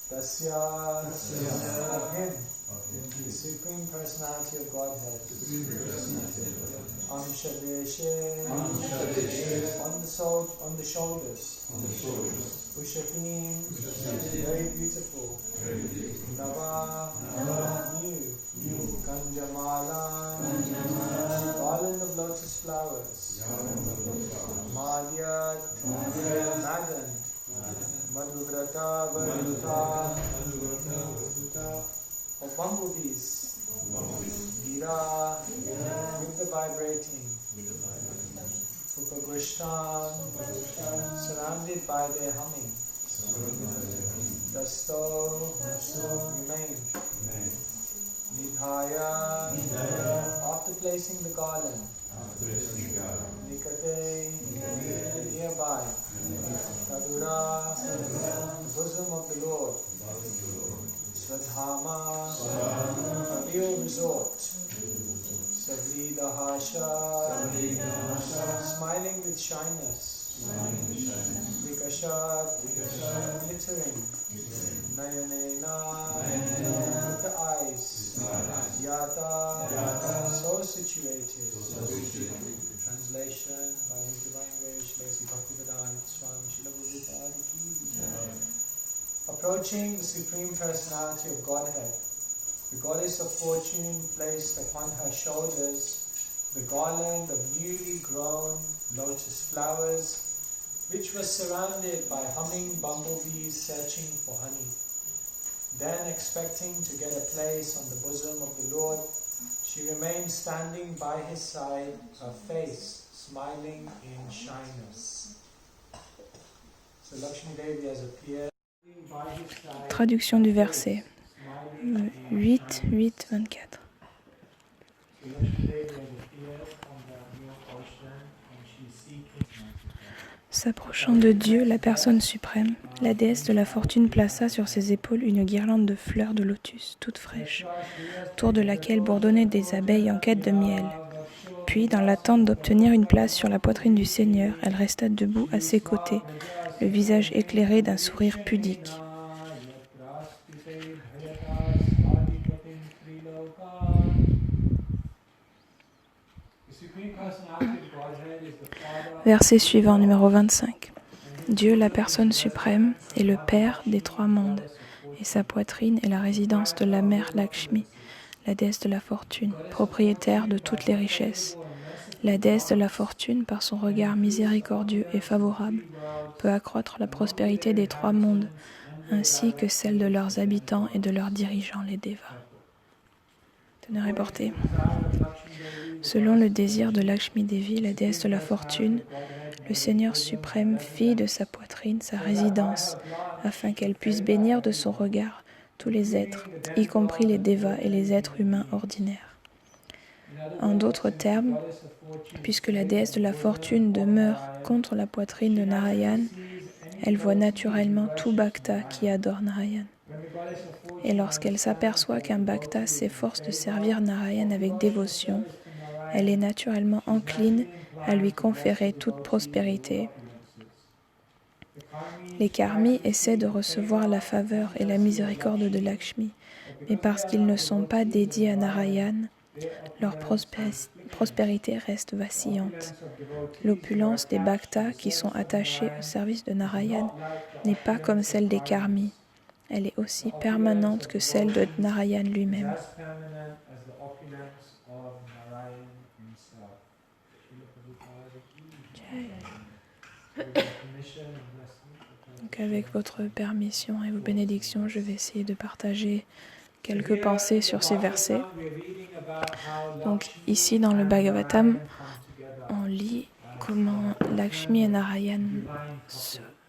Tasya of him, the Supreme Personality of Godhead, Amshadeshe, on the shoulders, Ushapim, very beautiful, Nava, new, Ganjamala, garland of lotus flowers, Madhyat, Madan, Madhuvrata, Vaduta, of bumblebees, Gira, with the vibrating, Upagrishtam, surrounded by their humming, Dasto, remain, Nidhaya, after placing the garland, Nikate, nearby, Tadura, the bosom of the Lord, Swadhama, a real resort, Savridahasha, smiling with shyness, Vikashat, glittering, Nayanena, with the eyes, Yata, so situated. Translation by His Divine Grace, Sri Bhaktivedanta Swami Srila Prabhupada ki Jai. Approaching the Supreme Personality of Godhead, the Goddess of Fortune placed upon her shoulders the garland of newly grown lotus flowers, which was surrounded by humming bumblebees searching for honey. Then, expecting to get a place on the bosom of the Lord, she remained standing by his side, her face smiling in shyness. So Lakshmi Devi has appeared by his side. Traduction du verset 8, 8, 24. S'approchant de Dieu, la personne suprême, la déesse de la fortune plaça sur ses épaules une guirlande de fleurs de lotus, toutes fraîches, autour de laquelle bourdonnaient des abeilles en quête de miel. Puis, dans l'attente d'obtenir une place sur la poitrine du Seigneur, elle resta debout à ses côtés, le visage éclairé d'un sourire pudique. Verset suivant, numéro 25. Dieu, la personne suprême, est le Père des trois mondes, et sa poitrine est la résidence de la mère Lakshmi, la déesse de la fortune, propriétaire de toutes les richesses. La déesse de la fortune, par son regard miséricordieux et favorable, peut accroître la prospérité des trois mondes, ainsi que celle de leurs habitants et de leurs dirigeants, les Devas. Teneur est portée. Selon le désir de Lakshmi Devi, la déesse de la fortune, le Seigneur suprême fit de sa poitrine sa résidence, afin qu'elle puisse bénir de son regard tous les êtres, y compris les Devas et les êtres humains ordinaires. En d'autres termes, puisque la déesse de la fortune demeure contre la poitrine de Narayan, elle voit naturellement tout Bhakta qui adore Narayan. Et lorsqu'elle s'aperçoit qu'un Bhakta s'efforce de servir Narayan avec dévotion, elle est naturellement encline à lui conférer toute prospérité. Les karmis essaient de recevoir la faveur et la miséricorde de Lakshmi, mais parce qu'ils ne sont pas dédiés à Narayan, leur prospérité reste vacillante. L'opulence des bhaktas qui sont attachés au service de Narayan n'est pas comme celle des karmis. Elle est aussi permanente que celle de Narayan lui-même. Donc avec votre permission et vos bénédictions, je vais essayer de partager quelques pensées sur ces versets. Donc ici dans le Bhagavatam, on lit comment Lakshmi et Narayan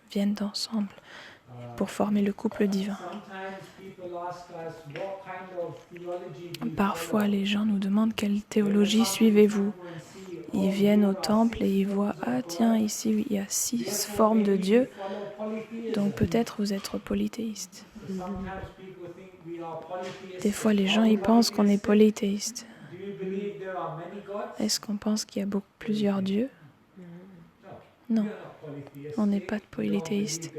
viennent ensemble pour former le couple divin. Parfois, les gens nous demandent quelle théologie suivez-vous. Ils viennent au temple et ils voient « Ah tiens, ici il y a 6 formes de Dieu, donc peut-être vous êtes polythéiste. » Des fois, les gens ils pensent qu'on est polythéiste. Est-ce qu'on pense qu'il y a plusieurs dieux? Non, on n'est pas polythéiste.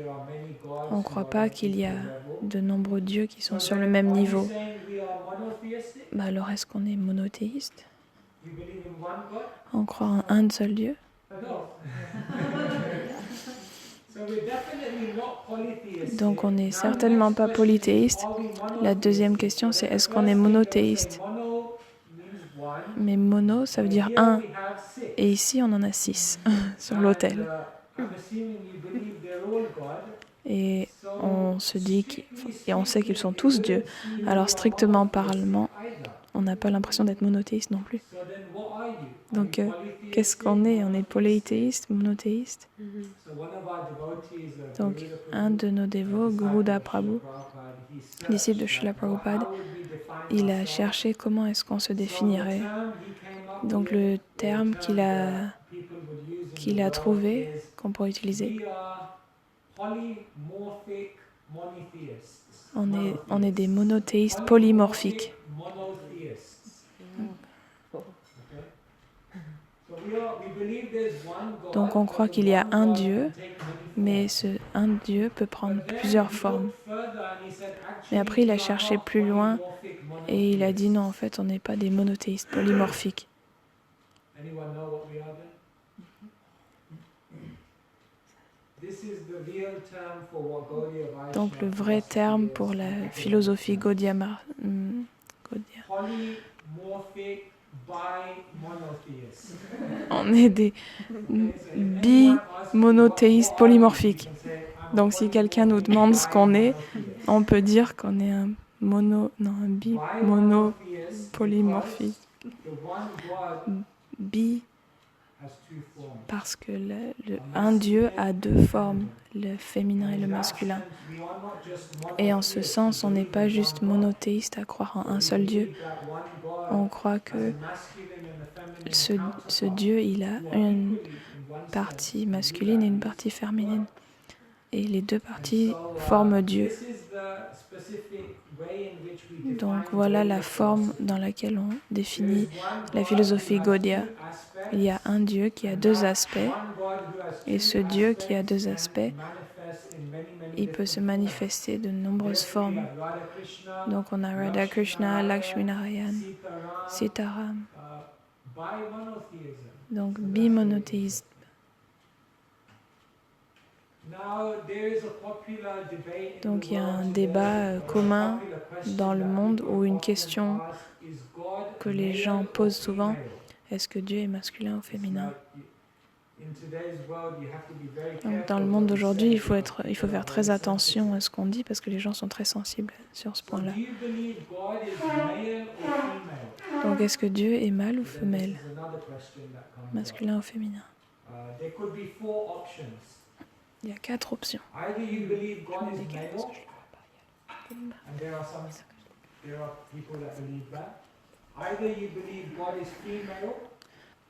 On ne croit pas qu'il y a de nombreux dieux qui sont sur le même niveau. Alors est-ce qu'on est monothéiste? On croit en un seul Dieu? Donc on n'est certainement pas polythéiste. La deuxième question c'est est-ce qu'on est monothéiste? Mais mono ça veut dire un. Et ici on en a 6 sur l'autel. Et on se dit et on sait qu'ils sont tous dieux. Alors strictement parlant, on n'a pas l'impression d'être monothéiste non plus. Donc qu'est-ce qu'on est? On est polythéiste, monothéiste? Donc un de nos dévots, Guruda Prabhu, disciple de Srila Prabhupada, il a cherché comment est-ce qu'on se définirait. Donc le terme qu'il a trouvé, qu'on pourrait utiliser, on est des monothéistes polymorphiques. Donc on croit qu'il y a un Dieu, mais ce un Dieu peut prendre plusieurs formes. Mais après il a cherché plus loin et il a dit non, en fait on n'est pas des monothéistes polymorphiques. Donc le vrai terme pour la philosophie Gaudiya. On est des bi-monothéistes polymorphiques. Donc si quelqu'un nous demande ce qu'on est, on peut dire qu'on est un bi-mono-polymorphique. Bi parce que un Dieu a 2 formes, le féminin et le masculin. Et en ce sens, on n'est pas juste monothéiste à croire en un seul Dieu. On croit que ce Dieu, il a une partie masculine et une partie féminine. Et les 2 parties forment Dieu. Donc voilà la forme dans laquelle on définit la philosophie Gaudiya. Il y a un Dieu qui a 2 aspects, et ce Dieu qui a 2 aspects, il peut se manifester de nombreuses formes. Donc on a Radha Krishna, Lakshmi Narayan, Sitaram. Donc bimonothéisme. Donc il y a un débat commun dans le monde ou une question que les gens posent souvent, est-ce que Dieu est masculin ou féminin? Donc dans le monde d'aujourd'hui, il faut faire très attention à ce qu'on dit parce que les gens sont très sensibles sur ce point-là. Donc est-ce que Dieu est mâle ou femelle? Masculin ou féminin? Il y a 4 options.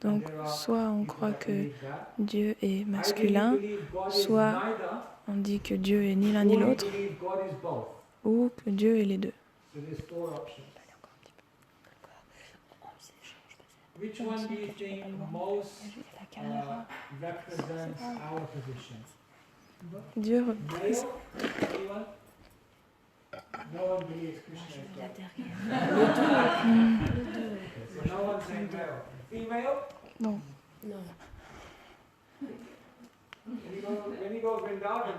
Donc, soit on croit que Dieu est masculin, soit on dit que Dieu est ni l'un ni l'autre, ou que Dieu est les 2. Which one do you think most represents our position? Dieu représente. No one believes Krishna is God. So no one saying male. Female? Non. When you go Vrindavan,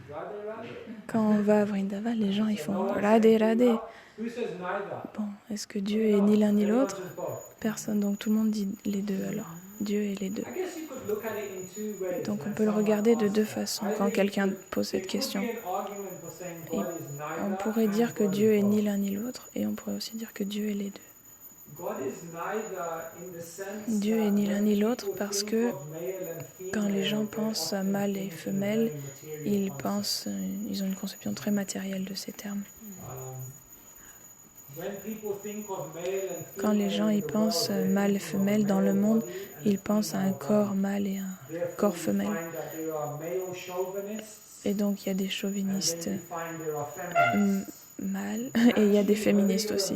Radhe. Quand on va à Vrindavan, les gens ils font Radhe Radhe. Who says neither? Bon, est-ce que Dieu est ni l'un ni l'autre? Personne, donc tout le monde dit les 2 alors. Dieu est les 2. Donc on peut le regarder de 2 façons quand quelqu'un pose cette question. Et on pourrait dire que Dieu est ni l'un ni l'autre et on pourrait aussi dire que Dieu est les 2. Dieu est ni l'un ni l'autre parce que quand les gens pensent à mâle et femelle, ils ont une conception très matérielle de ces termes. Quand les gens y pensent mâle et femelle dans le monde, ils pensent à un corps mâle et un corps femelle. Et donc il y a des chauvinistes mâles et il y a des féministes aussi.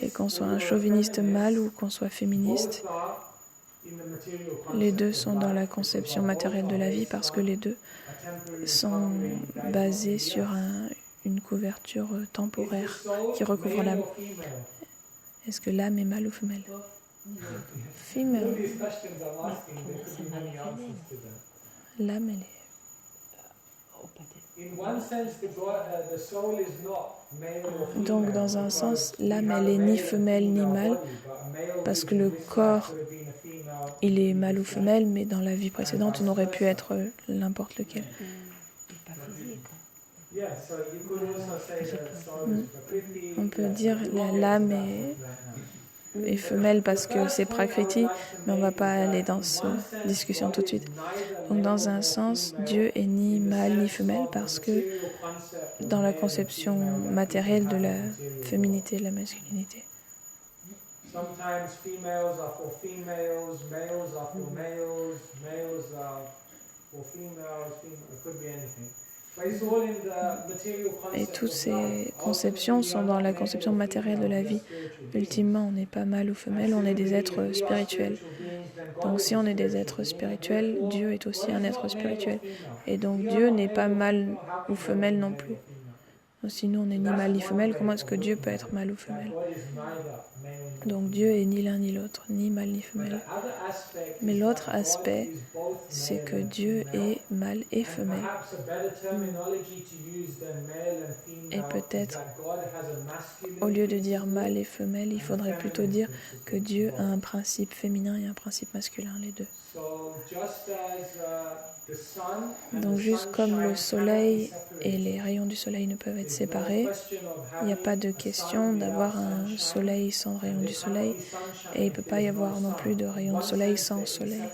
Et qu'on soit un chauviniste mâle ou qu'on soit féministe, les deux sont dans la conception matérielle de la vie parce que les deux sont basés sur une couverture temporaire qui recouvre l'âme. Est-ce que l'âme est mâle ou femelle? Female. L'âme, elle est... Donc, dans un sens, l'âme, elle est ni femelle ni mâle, parce que le corps, il est mâle ou femelle, mais dans la vie précédente, on aurait pu être n'importe lequel. On peut dire l'âme est femelle parce que c'est prakriti, mais on ne va pas aller dans cette discussion tout de suite. Donc dans un sens, Dieu est ni mâle ni femelle parce que dans la conception matérielle de la féminité et de la masculinité. Et toutes ces conceptions sont dans la conception matérielle de la vie. Ultimement, on n'est pas mâle ou femelle, on est des êtres spirituels. Donc si on est des êtres spirituels, Dieu est aussi un être spirituel. Et donc Dieu n'est pas mâle ou femelle non plus. Donc, si nous, on n'est ni mâle ni femelle, comment est-ce que Dieu peut être mâle ou femelle? Donc Dieu est ni l'un ni l'autre, ni mâle ni femelle. Mais l'autre aspect, c'est que Dieu est mâle et femelle. Et peut-être, au lieu de dire mâle et femelle, il faudrait plutôt dire que Dieu a un principe féminin et un principe masculin, les deux. Donc juste comme le soleil et les rayons du soleil ne peuvent être séparés, il n'y a pas de question d'avoir un soleil sans rayons du soleil et il ne peut pas y avoir non plus de rayons de soleil sans soleil.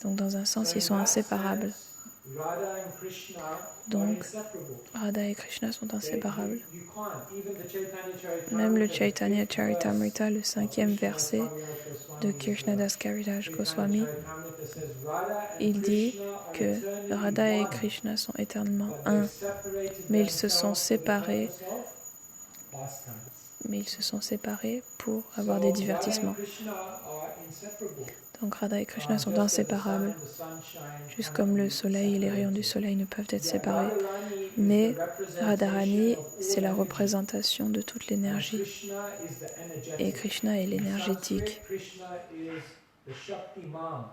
Donc dans un sens, ils sont inséparables. Donc Radha et Krishna sont inséparables. Même le Chaitanya Charitamrita, le 5e verset de Krishnadas Kaviraj Goswami, il dit que Radha et Krishna sont éternellement un, mais ils se sont séparés pour avoir des divertissements. Donc Radha et Krishna sont inséparables, juste comme le soleil et les rayons du soleil ne peuvent être séparés. Mais Radharani, c'est la représentation de toute l'énergie. Et Krishna est l'énergétique.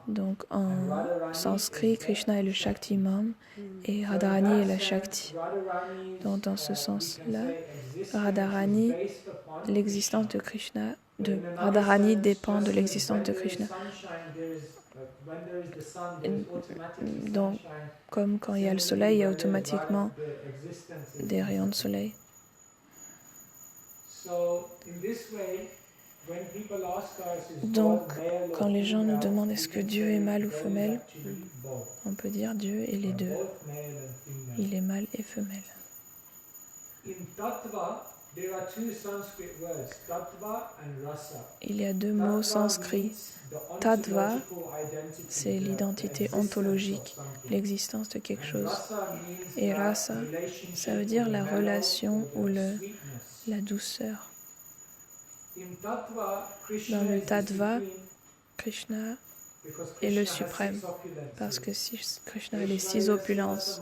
Donc en sanskrit, Krishna est le Shaktimam et Radharani est la Shakti. Donc dans ce sens-là, Radharani, l'existence de Krishna, de Radharani dépend de l'existence de Krishna. Donc, comme quand il y a le soleil, il y a automatiquement des rayons de soleil. Donc, quand les gens nous demandent est-ce que Dieu est mâle ou femelle, on peut dire Dieu est les deux. Il est mâle et femelle. Il y a deux mots sanskrits. Tattva, c'est l'identité ontologique, l'existence de quelque chose. Et rasa, ça veut dire la relation ou la douceur. Dans le tattva, Krishna est le suprême, parce que Krishna a les 6 opulences.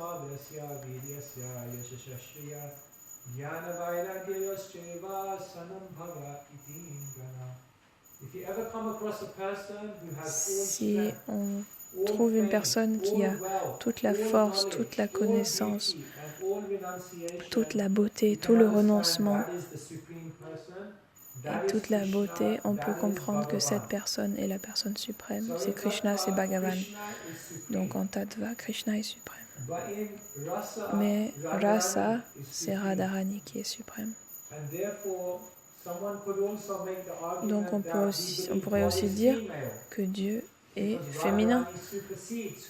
Si on trouve une personne qui a toute la force, toute la connaissance, toute la beauté, tout le renoncement et toute la beauté, on peut comprendre que cette personne est la personne suprême. C'est Krishna, c'est Bhagavan. Donc en Tattva, Krishna est suprême. Mais Rasa, c'est Radharani qui est suprême. Donc on pourrait aussi dire que Dieu est féminin,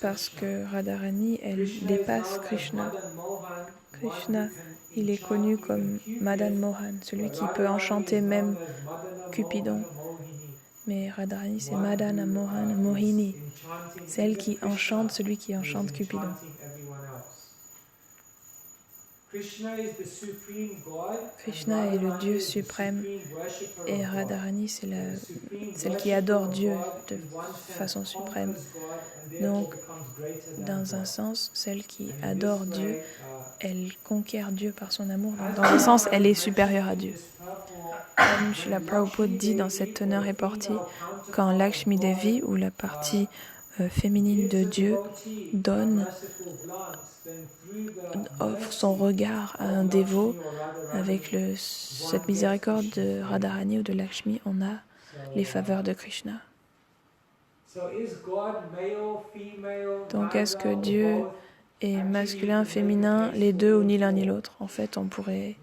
parce que Radharani, elle dépasse Krishna. Krishna, il est connu comme Madan Mohan, celui qui peut enchanter même Cupidon. Mais Radharani, c'est Madana Mohan Mohini, celle qui enchante celui qui enchante Cupidon. Krishna est le Dieu suprême et Radharani, c'est celle qui adore Dieu de façon suprême. Donc, dans un sens, celle qui adore Dieu, elle conquiert Dieu par son amour. Donc, dans un sens, elle est supérieure à Dieu. Comme Srila Prabhupada dit dans cette teneur et portée, quand Lakshmi Devi, ou la partie féminine de Dieu, offre son regard à un dévot, avec cette miséricorde de Radharani ou de Lakshmi, on a les faveurs de Krishna. Donc est-ce que Dieu est masculin, féminin, les deux ou ni l'un ni l'autre? En fait, on pourrait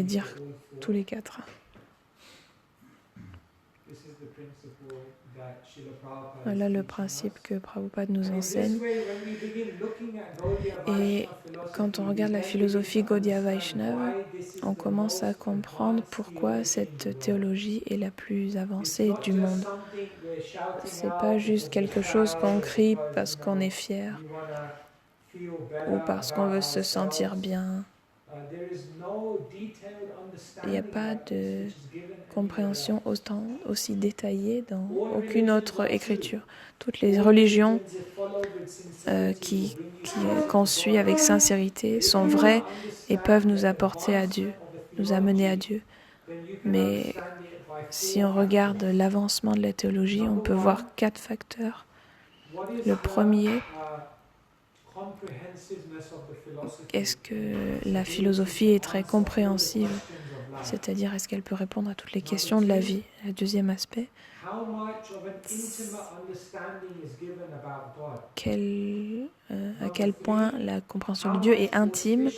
dire tous les quatre. Voilà le principe que Prabhupada nous enseigne. Et quand on regarde la philosophie Gaudiya Vaishnava, on commence à comprendre pourquoi cette théologie est la plus avancée du monde. C'est pas juste quelque chose qu'on crie parce qu'on est fier ou parce qu'on veut se sentir bien. Il n'y a pas de compréhension aussi détaillée dans aucune autre écriture. Toutes les religions qu'on suit avec sincérité sont vraies et peuvent nous apporter à Dieu, nous amener à Dieu. Mais si on regarde l'avancement de la théologie, on peut voir 4 facteurs. Le premier, est-ce que la philosophie est très compréhensive, c'est-à-dire est-ce qu'elle peut répondre à toutes les questions de la vie? Le deuxième aspect, à quel point la compréhension de Dieu est intime.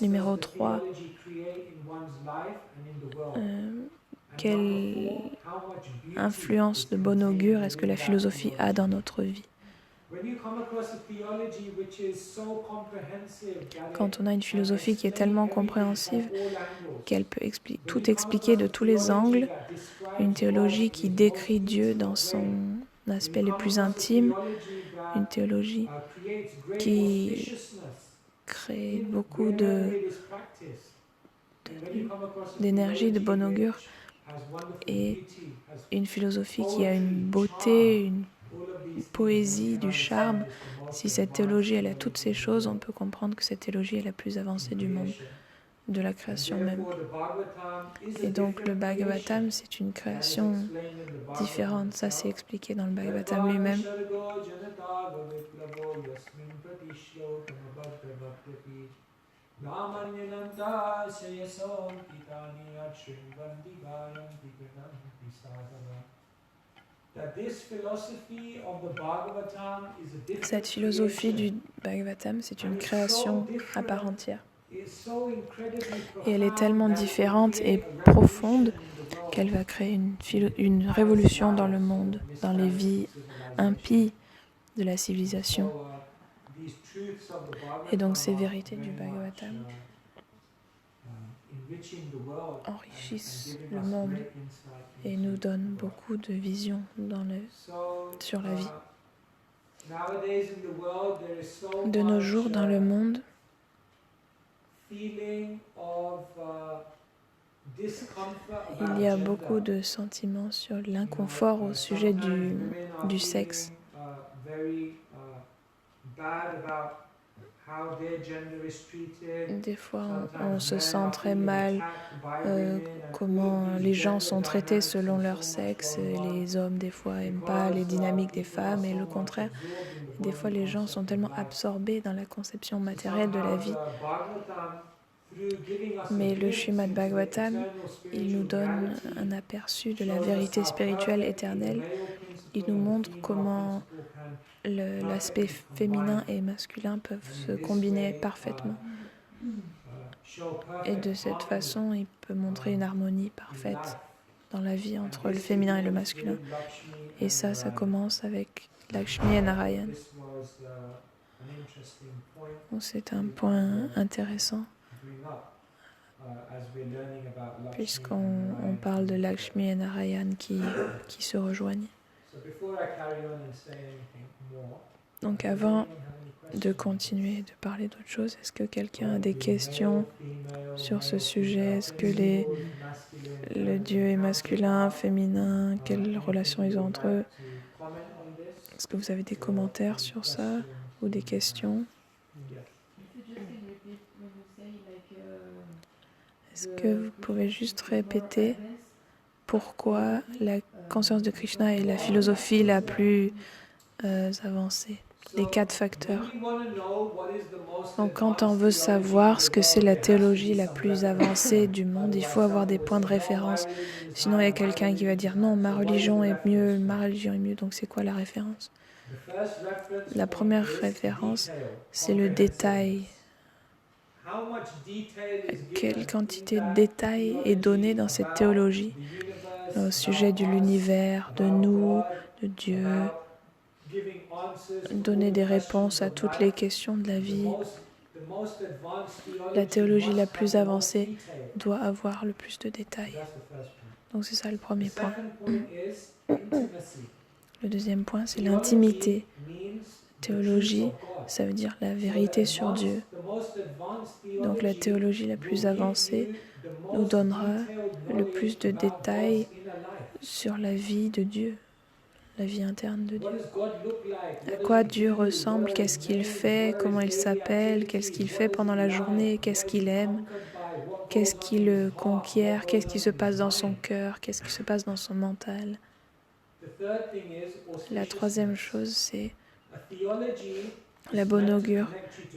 Numéro 3, quelle influence de bon augure est-ce que la philosophie a dans notre vie? Quand on a une philosophie qui est tellement compréhensive qu'elle peut tout expliquer de tous les angles, une théologie qui décrit Dieu dans son aspect le plus intime, une théologie qui crée beaucoup d'énergie, de bon augure, et une philosophie qui a une beauté, une poésie, du charme. Si cette théologie elle a toutes ces choses, on peut comprendre que cette théologie est la plus avancée du monde, de la création même. Et donc le Bhagavatam, c'est une création différente. Ça, c'est expliqué dans le Bhagavatam lui-même. Cette philosophie du Bhagavatam, c'est une création à part entière. Et elle est tellement différente et profonde qu'elle va créer une révolution dans le monde, dans les vies impies de la civilisation. Et donc ces vérités du Bhagavatam enrichissent le monde et nous donnent beaucoup de visions sur la vie. De nos jours, dans le monde, il y a beaucoup de sentiments sur l'inconfort au sujet du sexe. Des fois, on se sent très mal, comment les gens sont traités selon leur sexe. Les hommes, des fois, n'aiment pas les dynamiques des femmes, et le contraire. Des fois, les gens sont tellement absorbés dans la conception matérielle de la vie. Mais le Srimad Bhagavatam, il nous donne un aperçu de la vérité spirituelle éternelle. Il nous montre comment l'aspect féminin et masculin peuvent se combiner parfaitement. Et de cette façon, il peut montrer une harmonie parfaite dans la vie entre le féminin et le masculin. Et ça commence avec Lakshmi et Narayan. Donc c'est un point intéressant puisqu'on parle de Lakshmi et Narayan qui se rejoignent. Donc avant de continuer de parler d'autre chose, est-ce que quelqu'un a des questions sur ce sujet? Est-ce que le Dieu est masculin, féminin? Quelle relation ils ont entre eux? Est-ce que vous avez des commentaires sur ça ou des questions? Est-ce que vous pouvez juste répéter pourquoi la conscience de Krishna est la philosophie la plus avancée? Les 4 facteurs. Donc quand on veut savoir ce que c'est la théologie la plus avancée du monde, il faut avoir des points de référence. Sinon il y a quelqu'un qui va dire non, ma religion est mieux, donc c'est quoi la référence? La première référence, c'est le détail. Quelle quantité de détails est donnée dans cette théologie au sujet de l'univers, de nous, de Dieu, donner des réponses à toutes les questions de la vie. La théologie la plus avancée doit avoir le plus de détails. Donc c'est ça le premier point. Le deuxième point, c'est l'intimité. Théologie, ça veut dire la vérité sur Dieu. Donc la théologie la plus avancée nous donnera le plus de détails sur la vie de Dieu, la vie interne de Dieu. À quoi Dieu ressemble, qu'est-ce qu'il fait, comment il s'appelle, qu'est-ce qu'il fait pendant la journée, qu'est-ce qu'il aime, qu'est-ce qui le conquiert, qu'est-ce qui se passe dans son cœur, qu'est-ce qui se passe dans son mental. La troisième chose, c'est la bonne augure.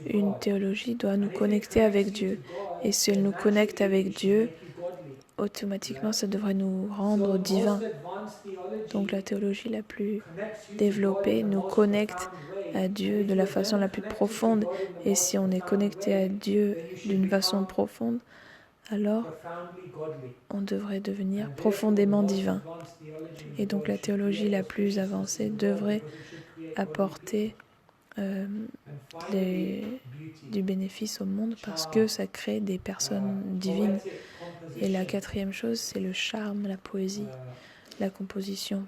Une théologie doit nous connecter avec Dieu. Et si elle nous connecte avec Dieu, automatiquement, ça devrait nous rendre divins. Donc la théologie la plus développée nous connecte à Dieu de la façon la plus profonde. Et si on est connecté à Dieu d'une façon profonde, alors on devrait devenir profondément divin. Et donc la théologie la plus avancée devrait apporter du bénéfice au monde parce que ça crée des personnes divines. Et la quatrième chose, c'est le charme, la poésie, la composition.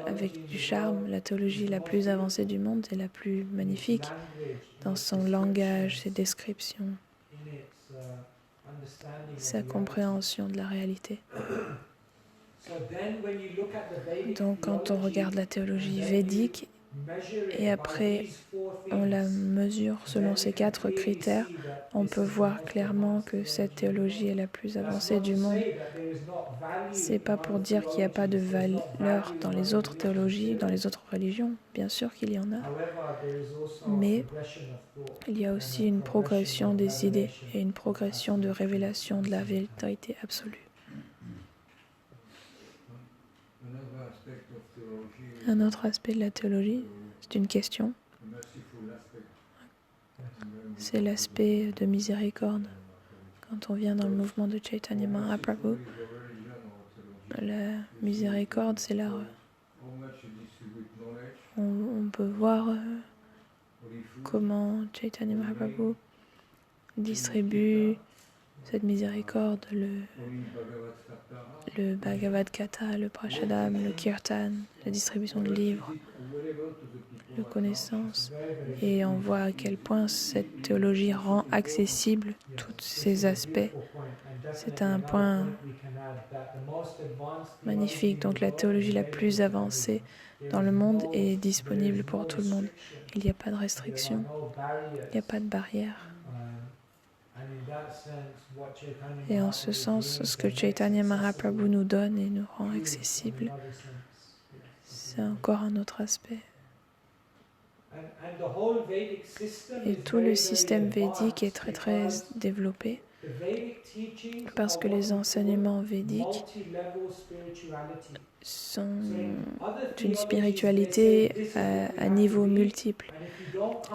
Avec du charme, la théologie la plus avancée du monde est la plus magnifique dans son langage, ses descriptions, sa compréhension de la réalité. Donc quand on regarde la théologie védique et après on la mesure selon ces 4 critères, on peut voir clairement que cette théologie est la plus avancée du monde. C'est pas pour dire qu'il n'y a pas de valeur dans les autres théologies, dans les autres religions. Bien sûr qu'il y en a. Mais il y a aussi une progression des idées et une progression de révélation de la vérité absolue. Un autre aspect de la théologie, c'est une question. C'est l'aspect de miséricorde. Quand on vient dans le mouvement de Chaitanya Mahaprabhu, la miséricorde, c'est là. On peut voir comment Chaitanya Mahaprabhu distribue cette miséricorde, le Bhagavad Gita, le Prashadam, le Kirtan, la distribution de livres, de connaissances. Et on voit à quel point cette théologie rend accessible tous ces aspects. C'est un point magnifique. Donc la théologie la plus avancée dans le monde est disponible pour tout le monde. Il n'y a pas de restriction, il n'y a pas de barrière. Et en ce sens, ce que Chaitanya Mahaprabhu nous donne et nous rend accessible, c'est encore un autre aspect. Et tout le système védique est très très développé parce que les enseignements védiques sont une spiritualité à niveau multiple.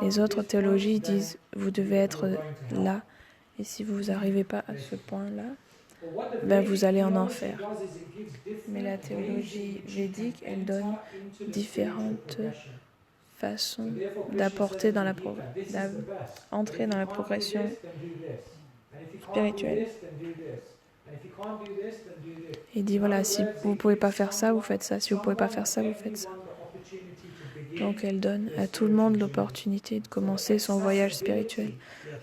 Les autres théologies disent vous devez être là Et si vous n'arrivez pas à ce point-là, But what the ben Vedic vous allez en theology enfer. does is it gives Mais la different ways théologie in which you védique, can elle donne enter into the spiritual différentes progression. façons So therefore, Krishna d'apporter says dans in la Gita, this is the best. But entrer if dans you la can't do progression this, then do this. And if you can't do spirituelle. this, then do this. And if you can't do this, then do this. Il dit In voilà, other si words, vous ne it pouvez gives pas faire ça, vous faites ça. Si vous ne pouvez pas faire ça, vous faites ça. everyone the opportunity to begin Donc elle donne their à tout le monde spiritual journey. l'opportunité de So commencer son voyage accessibility, spirituel. yes,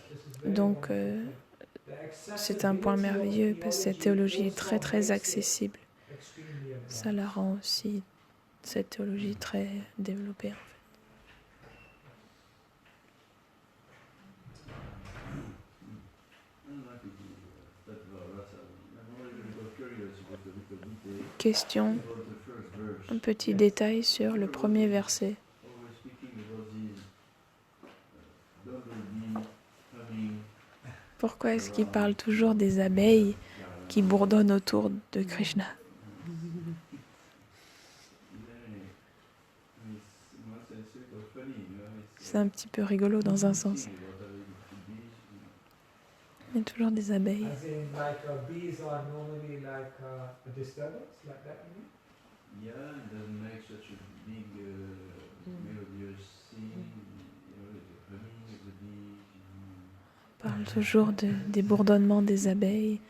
this is very Donc wonderful. The c'est un point accessibility of merveilleux parce que cette théologie est très also très makes it accessible. extremely advanced. Ça la rend aussi, cette théologie, très développée en fait. Question, un petit détail sur le premier verset. Pourquoi est-ce qu'il parle toujours des abeilles qui bourdonnent autour de Krishna? C'est un petit peu rigolo dans un sens. Il y a toujours des abeilles. As in, like bees are normally like a disturbance, like that. You mean? Yeah, it doesn't make such a big melodious scene. You know, the humming of the bees. On parle toujours des bourdonnements des abeilles.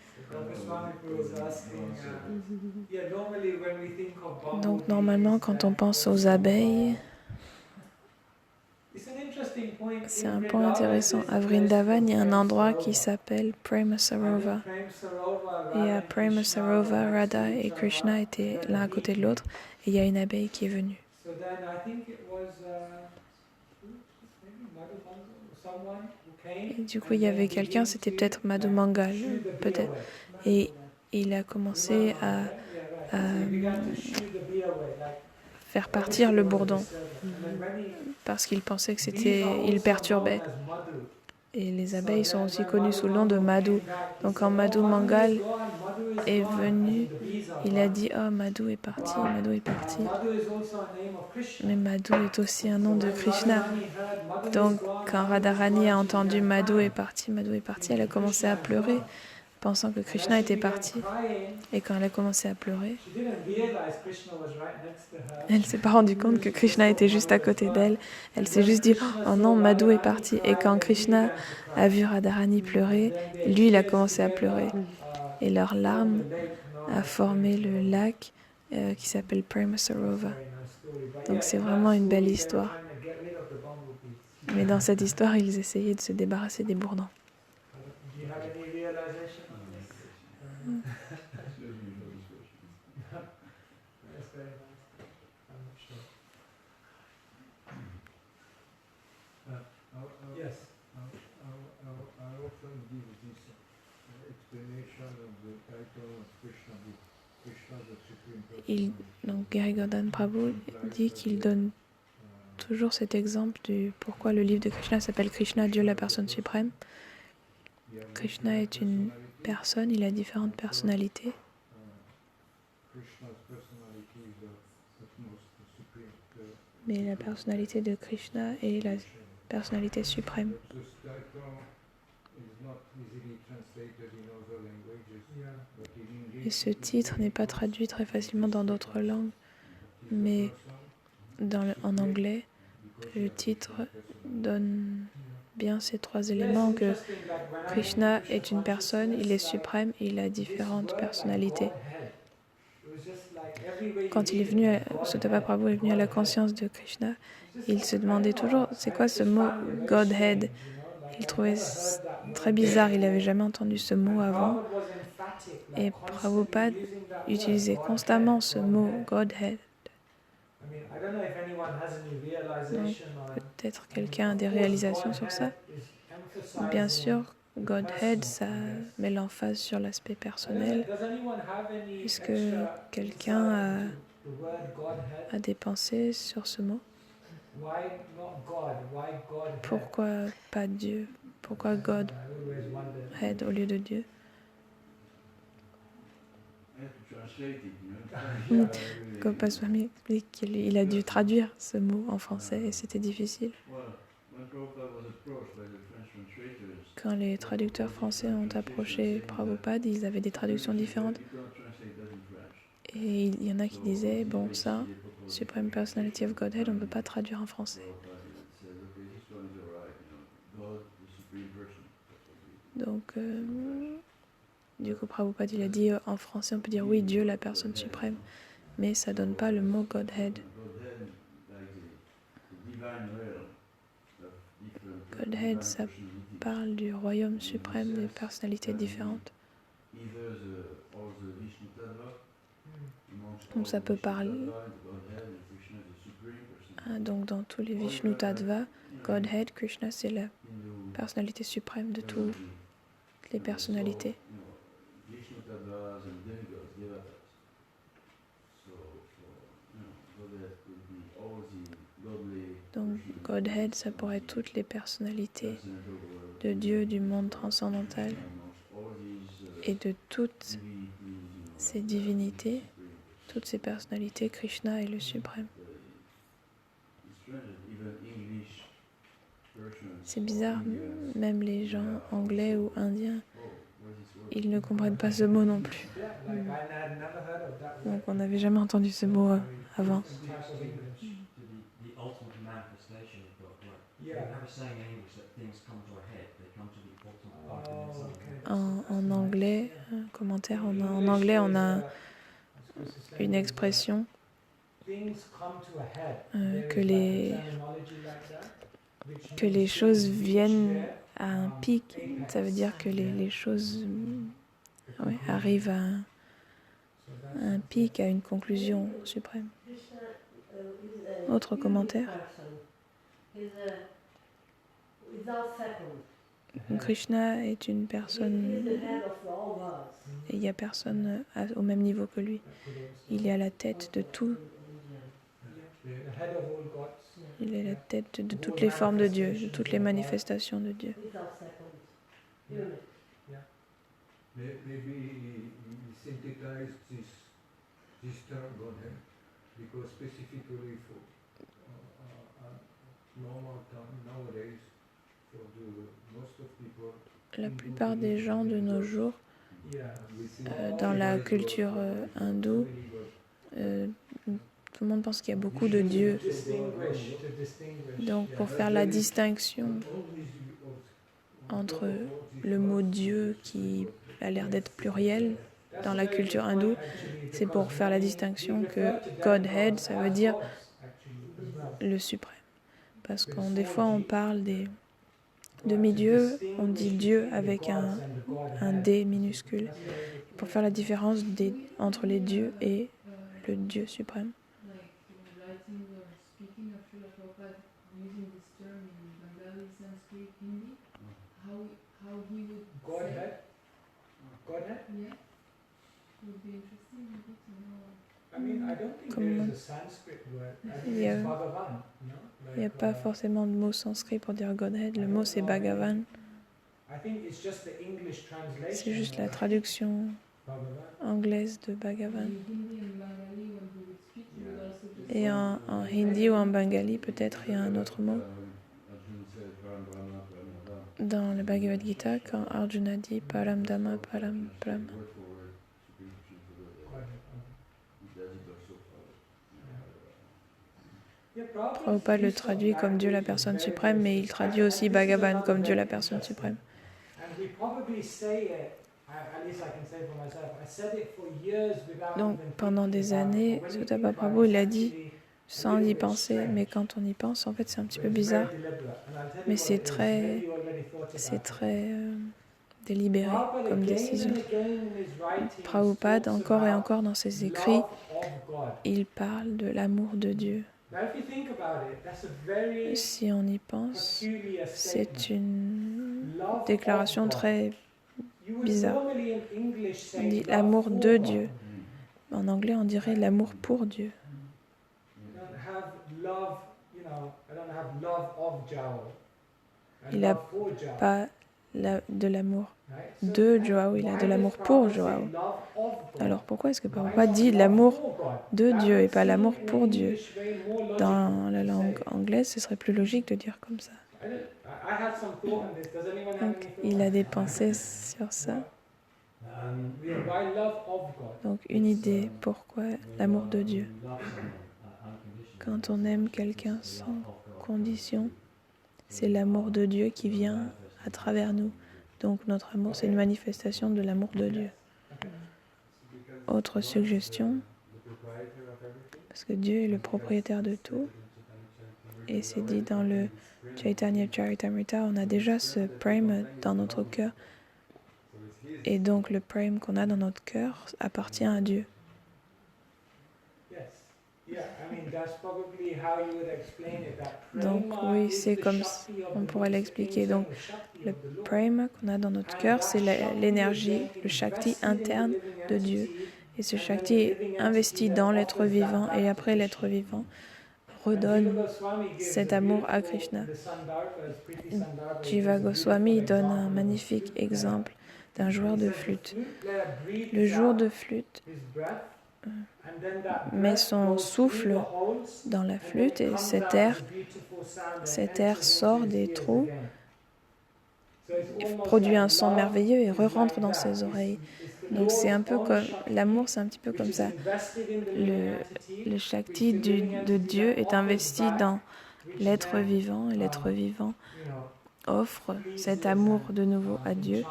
Donc normalement, quand on pense aux abeilles, c'est un point intéressant. À Vrindavan, il y a un endroit qui s'appelle Prema Sarova. Et à Prema Sarova, Radha et Krishna étaient l'un à côté de l'autre. Et il y a une abeille qui est venue. Et du coup, il y avait quelqu'un, c'était peut-être Madhu Mangal, peut-être. Et il a commencé à faire partir le bourdon parce qu'il pensait que il perturbait. Et les abeilles sont aussi connues sous le nom de Madhu. Donc quand Madhu Mangal est venu, il a dit « Oh, Madhu est parti, Madhu est parti ». Mais Madhu est aussi un nom de Krishna. Donc quand Radharani a entendu Madhu est parti, elle a commencé à pleurer, pensant que Krishna était parti. Et quand elle a commencé à pleurer, elle ne s'est pas rendue compte que Krishna était juste à côté d'elle. Elle s'est juste dit « Oh non, Madhu est parti ». Et quand Krishna a vu Radharani pleurer, lui, il a commencé à pleurer. Et leurs larmes a formé le lac qui s'appelle Prema Sarova. Donc c'est vraiment une belle histoire. Mais dans cette histoire, ils essayaient de se débarrasser des bourdons. Yes. I often give this explanation of the title of Krishna book, Krishna the Supreme Personality. Donc Gary Gordon Prabhu dit qu'il donne toujours cet exemple du pourquoi le livre de Krishna s'appelle Krishna, Dieu la personne suprême. Krishna est une personne, il a différentes personnalités. Mais la personnalité de Krishna est la personnalité suprême. Et ce titre n'est pas traduit très facilement dans d'autres langues, mais en anglais, le titre donne bien ces trois éléments que Krishna est une personne, il est suprême et il a différentes personnalités. Quand il est venu, Sutapa Prabhu est venu à la conscience de Krishna, il se demandait toujours c'est quoi ce mot Godhead. Il trouvait très bizarre, il n'avait jamais entendu ce mot avant. Et Prabhupada utilisait constamment ce mot Godhead. Donc, peut-être quelqu'un a des réalisations sur ça. Bien sûr, Godhead, ça met l'emphase sur l'aspect personnel. Est-ce que quelqu'un a des pensées sur ce mot? Pourquoi pas Dieu? Pourquoi Godhead au lieu de Dieu? Gopaswami explique qu'il a dû traduire ce mot en français et c'était difficile. quand les traducteurs français ont approché Prabhupada, ils avaient des traductions différentes. Et il y en a qui disaient, bon ça, Supreme Personality of Godhead, on ne peut pas traduire en français. Donc, du coup, Prabhupada, il a dit, en français, on peut dire oui, Dieu, la personne suprême, mais ça ne donne pas le mot Godhead. Godhead, ça parle du royaume suprême des personnalités différentes. Donc ça peut parler. Donc dans tous les Vishnu Tattva, Godhead, Krishna, c'est la personnalité suprême de toutes les personnalités. Donc Godhead, ça pourrait être toutes les personnalités de Dieu, du monde transcendantal et de toutes ces divinités, toutes ces personnalités, Krishna est le suprême. C'est bizarre, même les gens anglais ou indiens, ils ne comprennent pas ce mot non plus. Donc on n'avait jamais entendu ce mot avant. En anglais, commentaire, en anglais, on a une expression que les choses viennent à un pic. Ça veut dire que les choses arrivent à un pic, à une conclusion suprême. Autre commentaire. Krishna est une personne et il n'y a personne au même niveau que lui. Il est à la tête de tout. Il est à la tête de toutes les formes de Dieu, de toutes les manifestations de Dieu. Maybe he synthesized this term Godhead because specifically for normal time nowadays for most of people. La plupart des gens de nos jours, dans la culture hindoue, tout le monde pense qu'il y a beaucoup de dieux. Donc pour faire la distinction entre le mot Dieu qui a l'air d'être pluriel dans la culture hindoue, c'est pour faire la distinction que Godhead, ça veut dire le suprême. Parce que des fois on parle des demi-dieux, on dit Dieu avec un D minuscule, pour faire la différence entre les dieux et le Dieu suprême. Godhead? Yeah. Would be interesting maybe to know. I mean, I don't think there is a Sanskrit word. I think it's Bhagavan, no? Il n'y a pas forcément de mot sanskrit pour dire Godhead. Le mot c'est Bhagavan. I think it's just the English translation. C'est juste la traduction anglaise de Bhagavan. Et en hindi ou en bengali, peut-être il y a un autre mot. Dans le Bhagavad Gita, quand Arjuna dit Param Dhamma, Param Brahma. Prabhupada le traduit comme Dieu la personne suprême, mais il traduit aussi Bhagavan comme Dieu la personne suprême. Donc pendant des années, Sutapa Prabhu il a dit sans y penser, mais quand on y pense, en fait c'est un petit peu bizarre, mais c'est très délibéré comme décision. Prabhupada, encore et encore dans ses écrits, il parle de l'amour de Dieu. Si on y pense, c'est une déclaration très bizarre. On dit l'amour de Dieu. En anglais, on dirait l'amour pour Dieu. Il n'a pas de l'amour de Joao, il a de l'amour pour Joao. Alors pourquoi est-ce que Prabhupada dit l'amour de Dieu et pas l'amour pour Dieu? Dans la langue anglaise, ce serait plus logique de dire comme ça. Donc, il a des pensées sur ça. Donc, une idée, pourquoi l'amour de Dieu. Quand on aime quelqu'un sans condition, c'est l'amour de Dieu qui vient à travers nous. Donc, notre amour, c'est une manifestation de l'amour de Dieu. Autre suggestion, parce que Dieu est le propriétaire de tout, et c'est dit dans le Chaitanya Charitamrita, on a déjà ce prem dans notre cœur, et donc le prem qu'on a dans notre cœur appartient à Dieu. Donc oui, c'est comme on pourrait l'expliquer. Donc le prem qu'on a dans notre cœur, c'est l'énergie, le shakti interne de Dieu. Et ce shakti est investi dans l'être vivant, et après l'être vivant redonne cet amour à Krishna. Jiva Goswami donne un magnifique exemple d'un joueur de flûte. Le joueur de flûte met son souffle dans la flûte et cet air sort des trous, produit un son merveilleux et re-rentre dans ses oreilles. Donc c'est un peu comme l'amour, c'est un petit peu comme ça. Le shakti de Dieu est investi dans l'être vivant, et l'être vivant offre cet amour de nouveau à Dieu,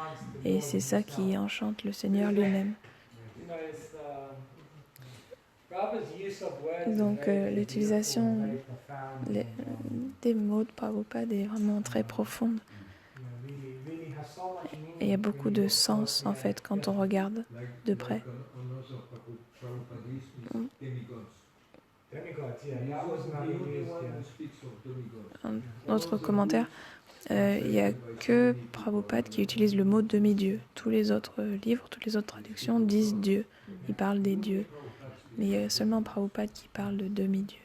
et c'est ça qui enchante le Seigneur lui-même. Donc l'utilisation des mots de Prabhupada est vraiment très profonde. Et il y a beaucoup de sens en fait quand on regarde de près. Un autre commentaire, il n'y a que Prabhupada qui utilise le mot demi-dieu. Tous les autres livres, toutes les autres traductions disent Dieu. Ils parlent des dieux. Mais il y a seulement Prabhupada qui parle de demi-dieu.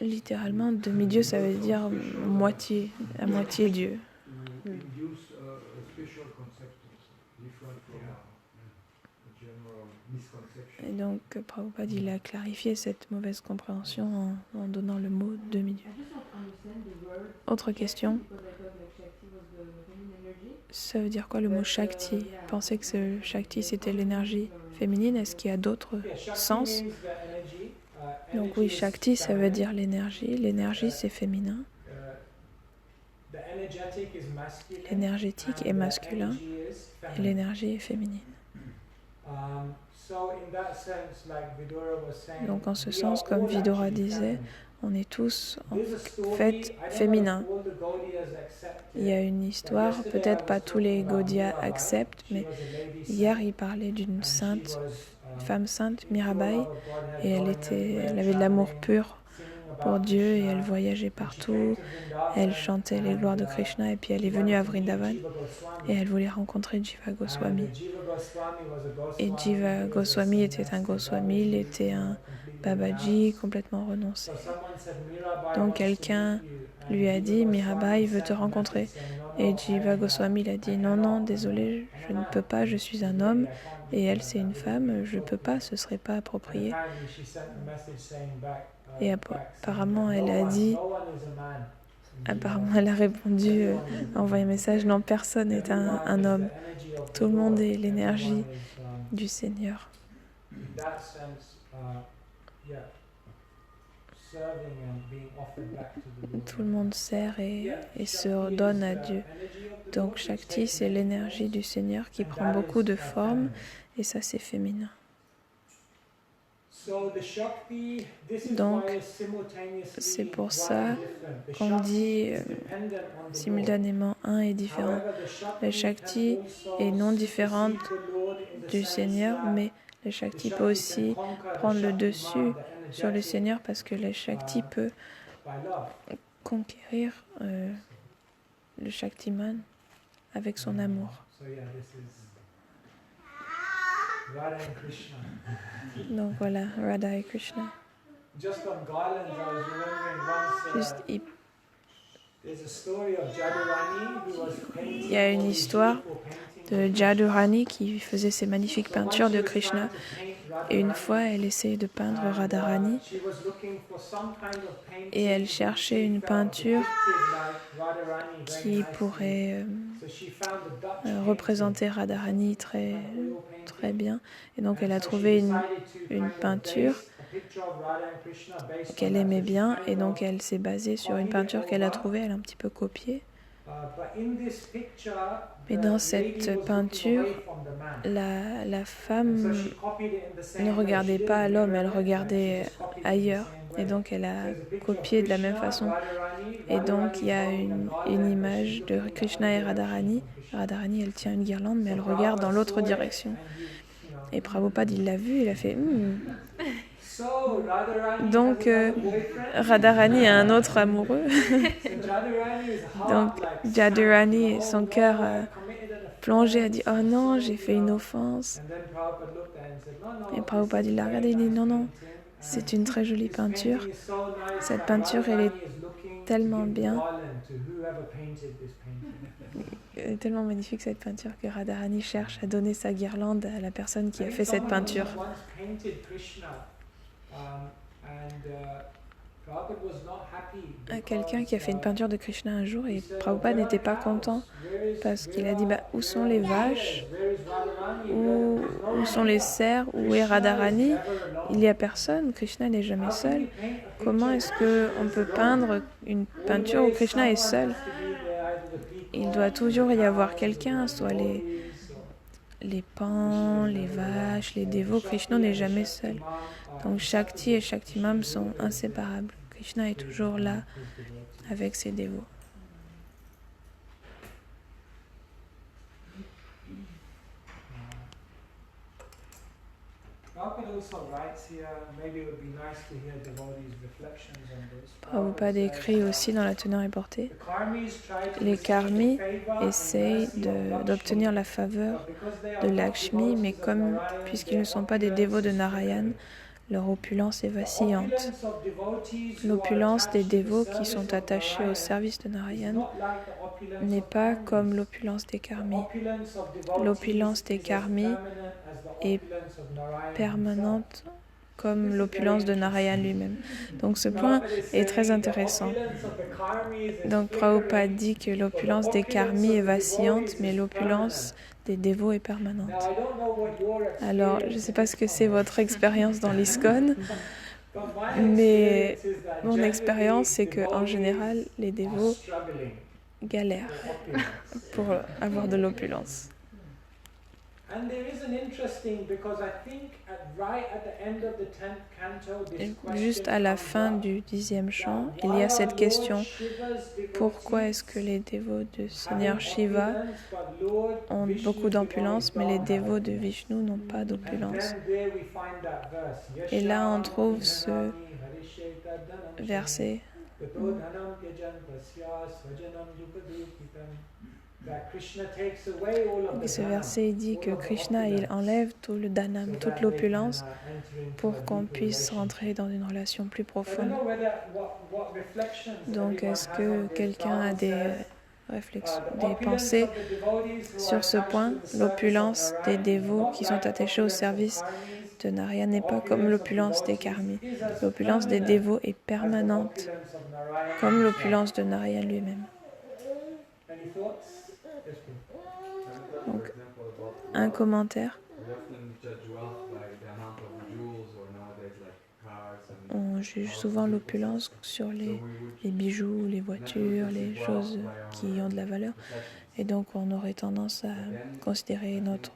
Littéralement, demi-dieu, ça veut dire moitié, à moitié Dieu. Et donc, Prabhupada, il a clarifié cette mauvaise compréhension en donnant le mot demi-dieu. Autre question. Ça veut dire quoi le mot Shakti? Pensez que ce Shakti c'était l'énergie féminine. Est-ce qu'il y a d'autres sens? Donc oui, Shakti ça veut dire l'énergie. L'énergie c'est féminin. L'énergétique est masculin et l'énergie est féminine. Donc en ce sens, comme Vidura disait, on est tous en fait féminins. Il y a une histoire, peut-être pas tous les Gaudiya acceptent, mais hier il parlait d'une sainte, une femme sainte, Mirabai, et elle avait de l'amour pur pour Dieu et elle voyageait partout, elle chantait les gloires de Krishna et puis elle est venue à Vrindavan et elle voulait rencontrer Jiva Goswami. Et Jiva Goswami était un Goswami, il était un Babaji complètement renoncé. Donc quelqu'un lui a dit, Mirabai veut te rencontrer. Et Jiva Goswami il a dit, non, désolé, je ne peux pas, je suis un homme et elle c'est une femme, je ne peux pas, ce ne serait pas approprié. Et apparemment elle a répondu, envoyé un message, non, personne n'est un homme, tout le monde est l'énergie du Seigneur. Tout le monde sert et se redonne à Dieu. Donc Shakti, c'est l'énergie du Seigneur qui prend beaucoup de formes et ça c'est féminin. Donc c'est pour ça qu'on dit simultanément un est différent. Le Shakti est non différente du Seigneur, mais le Shakti peut aussi prendre le dessus sur le Seigneur parce que le Shakti peut conquérir le Shaktiman avec son amour. Donc voilà, Radha et Krishna. Juste, il y a une histoire de Jadurani qui faisait ces magnifiques peintures de Krishna Et une fois, elle essayait de peindre Radharani et elle cherchait une peinture qui pourrait représenter Radharani très, très bien. Et donc elle a trouvé une peinture qu'elle aimait bien et donc elle s'est basée sur une peinture qu'elle a trouvée, elle a un petit peu copié. Mais dans cette peinture, la femme ne regardait pas l'homme, elle regardait ailleurs. Et donc elle a copié de la même façon. Et donc il y a une image de Krishna et Radharani. Radharani, elle tient une guirlande, mais elle regarde dans l'autre direction. Et Prabhupada, il l'a vu, il a fait Donc Radharani a un autre amoureux. Donc Jadurani, son cœur plongé, a dit oh non, j'ai fait une offense. Et Prabhupada, il l'a regardé, il dit non, c'est une très jolie peinture. Cette peinture, elle est tellement bien. Elle est tellement magnifique cette peinture que Radharani cherche à donner sa guirlande à la personne qui a fait cette peinture. À quelqu'un qui a fait une peinture de Krishna un jour et Prabhupada n'était pas content parce qu'il a dit où sont les vaches, où sont les cerfs, où est Radharani? Il n'y a personne, Krishna n'est jamais seul. Comment est-ce qu'on peut peindre une peinture où Krishna est seul? Il doit toujours y avoir quelqu'un, soit les pans, les vaches, les dévots. Krishna n'est jamais seul. Donc Shakti et Shaktimam sont inséparables. Krishna est toujours là avec ses dévots. Prabhupada écrit aussi dans la teneur et portée. Les karmis essayent d'obtenir la faveur de Lakshmi, mais puisqu'ils ne sont pas des dévots de Narayan, leur opulence est vacillante. L'opulence des dévots qui sont attachés au service de Narayan n'est pas comme l'opulence des karmis. L'opulence des karmis est permanente comme l'opulence de Narayan lui-même. Donc ce point est très intéressant. Donc Prabhupada dit que l'opulence des karmis est vacillante, mais l'opulence des dévots est permanente. Alors, je ne sais pas ce que c'est votre expérience dans l'ISKCON, mais mon expérience, c'est qu'en général, les dévots galèrent pour avoir de l'opulence. Juste à la fin du 10e chant, il y a cette question: pourquoi est-ce que les dévots de Seigneur Shiva ont beaucoup d'opulence, mais les dévots de Vishnu n'ont pas d'opulence? Et là, on trouve ce verset. Ce verset dit que Krishna, il enlève tout le dhanam, toute l'opulence, pour qu'on puisse rentrer dans une relation plus profonde. Donc, est-ce que quelqu'un a des pensées sur ce point? L'opulence des dévots qui sont attachés au service de Narayan n'est pas comme l'opulence des karmis. L'opulence des dévots est permanente, comme l'opulence de Narayan lui-même. Donc, un commentaire. On juge souvent l'opulence sur les bijoux, les voitures, les choses qui ont de la valeur. Et donc, on aurait tendance à considérer notre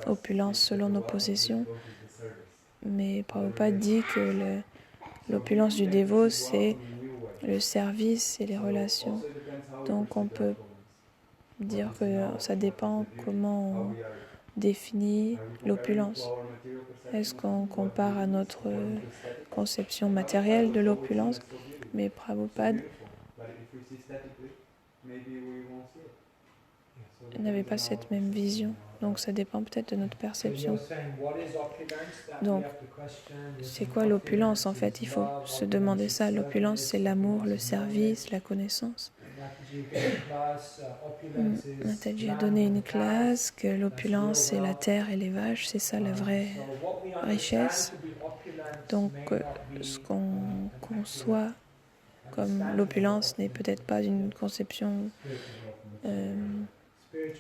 opulence selon nos possessions. Mais Prabhupada dit que l'opulence du dévot, c'est le service et les relations. Donc, on peut dire que ça dépend comment on définit l'opulence. Est-ce qu'on compare à notre conception matérielle de l'opulence? Mais Prabhupada n'avait pas cette même vision. Donc ça dépend peut-être de notre perception. Donc, c'est quoi l'opulence en fait? Il faut se demander ça. L'opulence, c'est l'amour, le service, la connaissance. Mataji a donné une classe que l'opulence c'est la terre et les vaches, c'est ça la vraie richesse. Donc ce qu'on conçoit comme l'opulence n'est peut-être pas une conception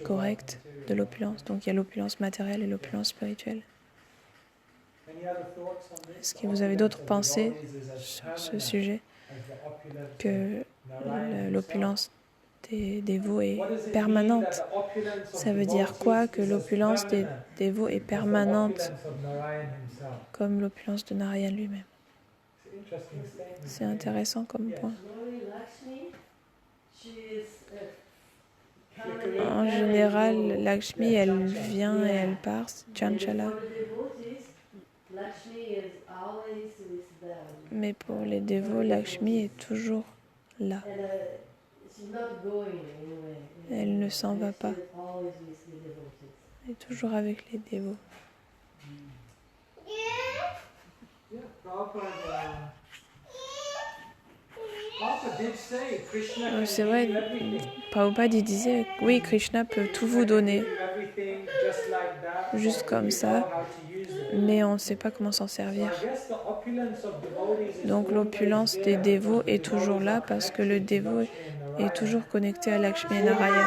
correcte de l'opulence. Donc il y a l'opulence matérielle et l'opulence spirituelle. Est-ce que vous avez d'autres pensées sur ce sujet que l'opulence des dévots est permanente? Ça veut dire quoi que l'opulence des dévots est permanente comme l'opulence de Narayan lui-même? C'est intéressant comme point. En général, Lakshmi, elle vient et elle part, Chanchala. Mais pour les dévots, Lakshmi est toujours là. Elle ne s'en va pas. Elle est toujours avec les dévots. C'est vrai, Prabhupada disait, oui, Krishna peut tout vous donner, juste comme ça, mais on ne sait pas comment s'en servir. Donc l'opulence des dévots est toujours là parce que le dévot est toujours connecté à Lakshmi et Narayan.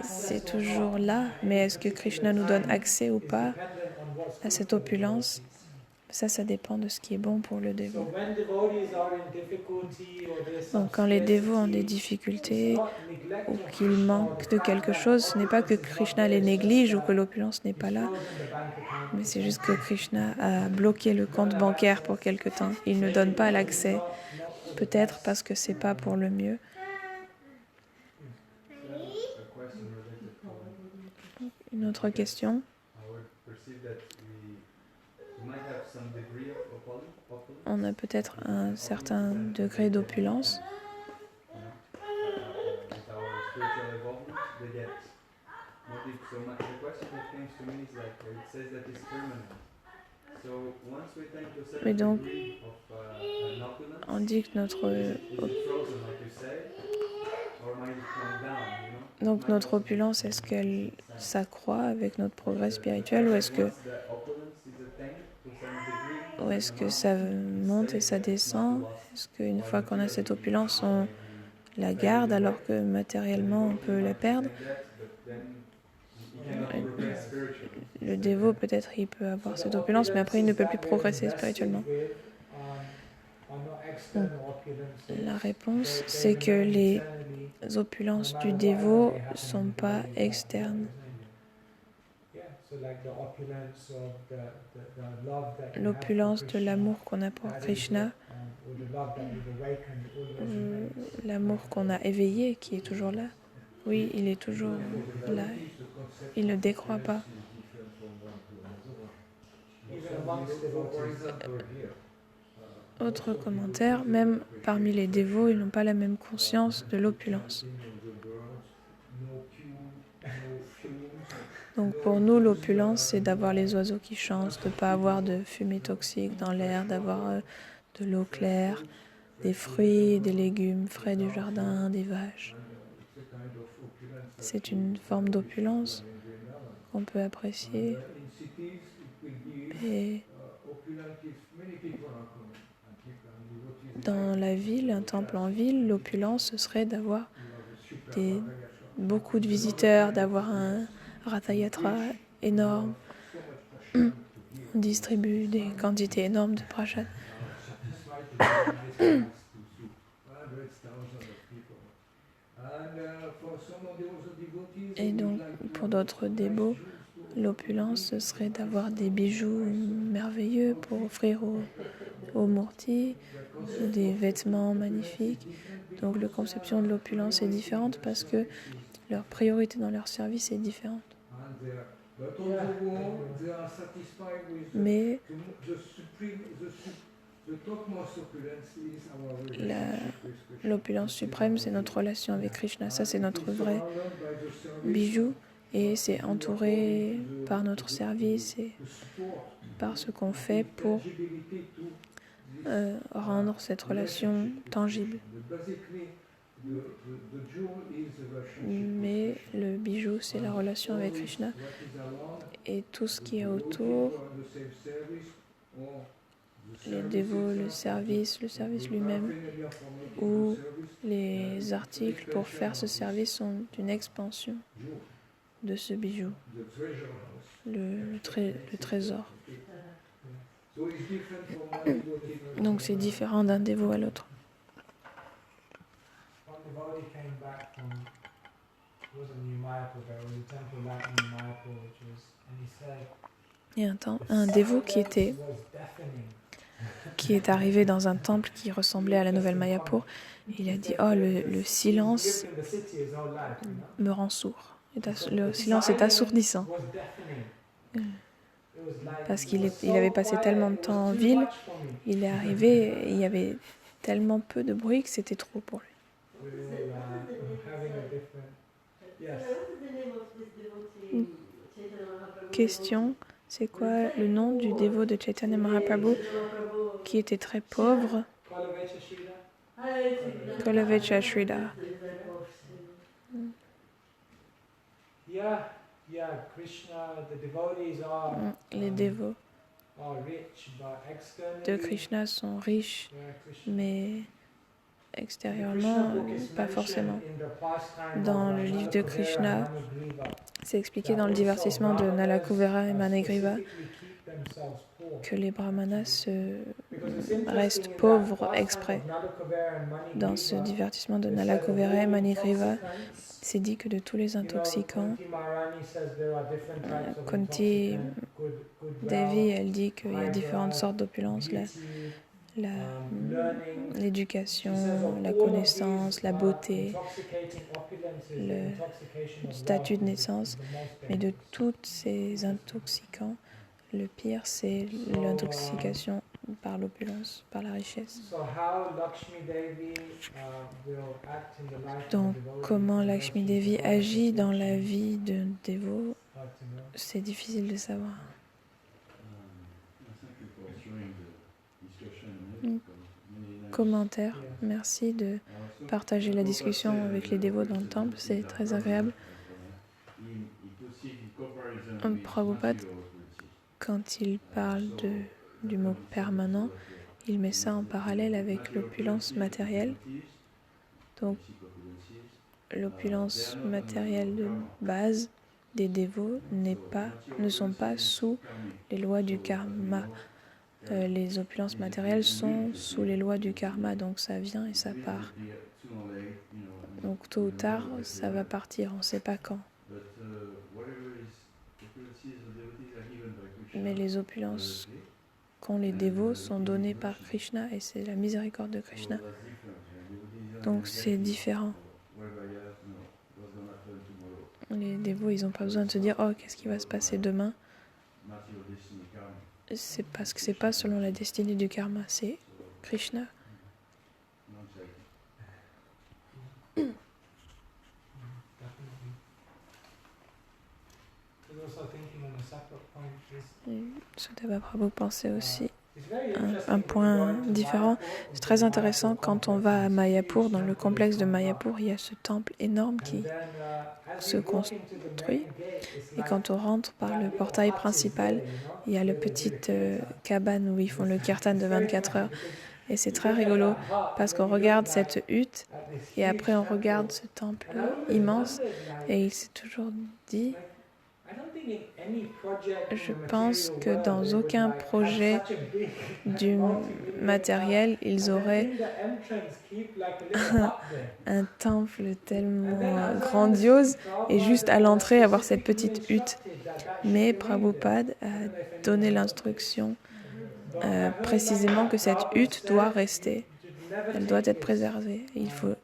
C'est toujours là, mais est-ce que Krishna nous donne accès ou pas à cette opulence? Ça dépend de ce qui est bon pour le dévot. Donc quand les dévots ont des difficultés ou qu'ils manquent de quelque chose, ce n'est pas que Krishna les néglige ou que l'opulence n'est pas là, mais c'est juste que Krishna a bloqué le compte bancaire pour quelque temps. Il ne donne pas l'accès, peut-être parce que c'est pas pour le mieux. Une autre question? On a peut-être un certain degré d'opulence. Mais donc, on dit que notre opulence, est-ce qu'elle s'accroît avec notre progrès spirituel ou est-ce que ça monte et ça descend? Est-ce qu'une fois qu'on a cette opulence, on la garde alors que matériellement on peut la perdre? Le dévot, peut-être, il peut avoir cette opulence, mais après il ne peut plus progresser spirituellement. Donc, la réponse, c'est que les opulences du dévot ne sont pas externes. L'opulence de l'amour qu'on a pour Krishna, l'amour qu'on a éveillé, qui est toujours là, oui, il est toujours là, il ne décroît pas. Autre commentaire, même parmi les dévots, ils n'ont pas la même conscience de l'opulence. Donc pour nous, l'opulence, c'est d'avoir les oiseaux qui chantent, de ne pas avoir de fumée toxique dans l'air, d'avoir de l'eau claire, des fruits, des légumes frais du jardin, des vaches. C'est une forme d'opulence qu'on peut apprécier. Et dans la ville, un temple en ville, l'opulence, ce serait d'avoir beaucoup de visiteurs, d'avoir un Rathayatra énorme. On distribue des quantités énormes de prashad. Et donc, pour d'autres dévots, l'opulence, ce serait d'avoir des bijoux merveilleux pour offrir aux murtis, des vêtements magnifiques. Donc, la conception de l'opulence est différente parce que leur priorité dans leur service est différente. Mais l'opulence suprême, c'est notre relation avec Krishna. Ça, c'est notre vrai bijou. Et c'est entouré par notre service et par ce qu'on fait pour rendre cette relation tangible. Mais le bijou, c'est la relation avec Krishna. Et tout ce qui est autour, les dévots, le service lui-même, ou les articles pour faire ce service sont une expansion de ce bijou, le trésor. Donc c'est différent d'un dévot à l'autre. Il y a un dévot qui est arrivé dans un temple qui ressemblait à la nouvelle Mayapur. Il a dit « Oh, le silence me rend sourd. Le silence est assourdissant. » Parce qu'il avait passé tellement de temps en ville, il est arrivé et il y avait tellement peu de bruit que c'était trop pour lui. Question, c'est quoi le nom du dévot de Chaitanya Mahaprabhu qui était très pauvre? Kolavecha Sridhar. Les dévots de Krishna sont riches, mais extérieurement, pas forcément. Dans le livre de Krishna, c'est expliqué dans le divertissement de Nalakuvara et Manigriva que les brahmanas restent pauvres exprès. Dans ce divertissement de Nalakuvara et Manigriva, c'est dit que de tous les intoxicants, Kunti Devi, elle dit qu'il y a différentes sortes d'opulence, l'éducation, la connaissance, la beauté, le statut de naissance. Mais de tous ces intoxicants, le pire, c'est l'intoxication par l'opulence, par la richesse. Donc, comment Lakshmi Devi agit dans la vie d'un dévot, c'est difficile de savoir. Commentaire. Merci de partager la discussion avec les dévots dans le temple, c'est très agréable. Prabhupada, quand il parle du mot permanent, il met ça en parallèle avec l'opulence matérielle. Donc, l'opulence matérielle de base des dévots ne sont pas sous les lois du karma. Les opulences matérielles sont sous les lois du karma, donc ça vient et ça part. Donc tôt ou tard, ça va partir, on ne sait pas quand. Mais les opulences qu'ont les dévots sont données par Krishna et c'est la miséricorde de Krishna. Donc c'est différent. Les dévots, ils n'ont pas besoin de se dire « Oh, qu'est-ce qui va se passer demain ?» C'est parce que c'est pas selon la destinée du karma, c'est Krishna. Sudhava Prabhu pensait aussi un point différent. C'est très intéressant quand on va à Mayapur, dans le complexe de Mayapur, il y a ce temple énorme qui se construit. Et quand on rentre par le portail principal, il y a la petite cabane où ils font le kirtan de 24 heures. Et c'est très rigolo parce qu'on regarde cette hutte et après on regarde ce temple immense et il s'est toujours dit, je pense que dans aucun projet du matériel, ils auraient un temple tellement grandiose et juste à l'entrée avoir cette petite hutte. Mais Prabhupada a donné l'instruction précisément que cette hutte doit rester. Elle doit être préservée.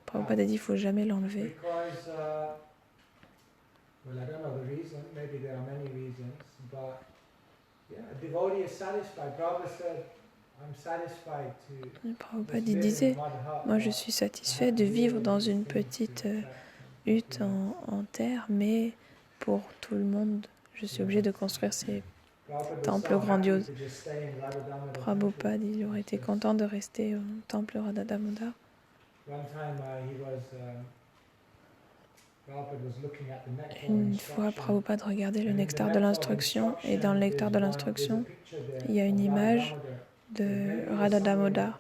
Prabhupada a dit qu'il ne faut jamais l'enlever. Prabhupada disait, moi je suis satisfait de vivre dans une petite hutte en terre, mais pour tout le monde, je suis obligé de construire ces temple grandiose. Prabhupada, il aurait été content de rester au temple Radha Damodar. Une fois, Prabhupada regardait le nectar de l'instruction, et dans le nectar de l'instruction, il y a une image de Radha Damodar.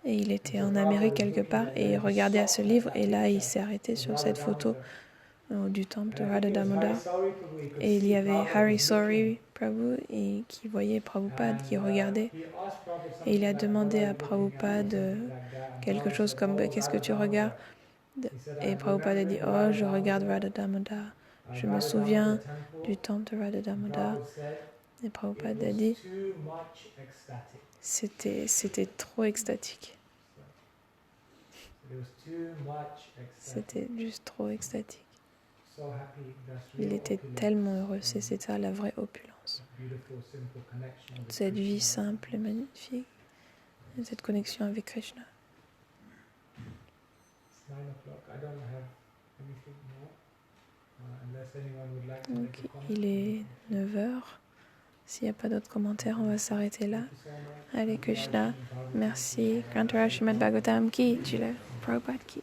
Et il était en Amérique quelque part, et il regardait à ce livre, et là, il s'est arrêté sur cette photo du temple de Radha Damodar. Et il y avait Hari Sori Prabhu, et qui voyait Prabhupada, qui regardait. Et il a demandé à Prabhupada quelque chose comme « Qu'est-ce que tu regardes ?» Et Prabhupada a dit « Oh, je regarde Radha Damodar. Je me souviens du temple de Radha Damodar. » Et Prabhupada a dit « C'était trop extatique. » C'était juste trop extatique. Il était tellement heureux, c'est ça la vraie opulence. Cette vie simple et magnifique, cette connexion avec Krishna. Donc, il est 9h. S'il n'y a pas d'autres commentaires, on va s'arrêter là. Allez Krishna, merci. Grantara Srimad Bhagavatam ki, Jila Prabhupada ki.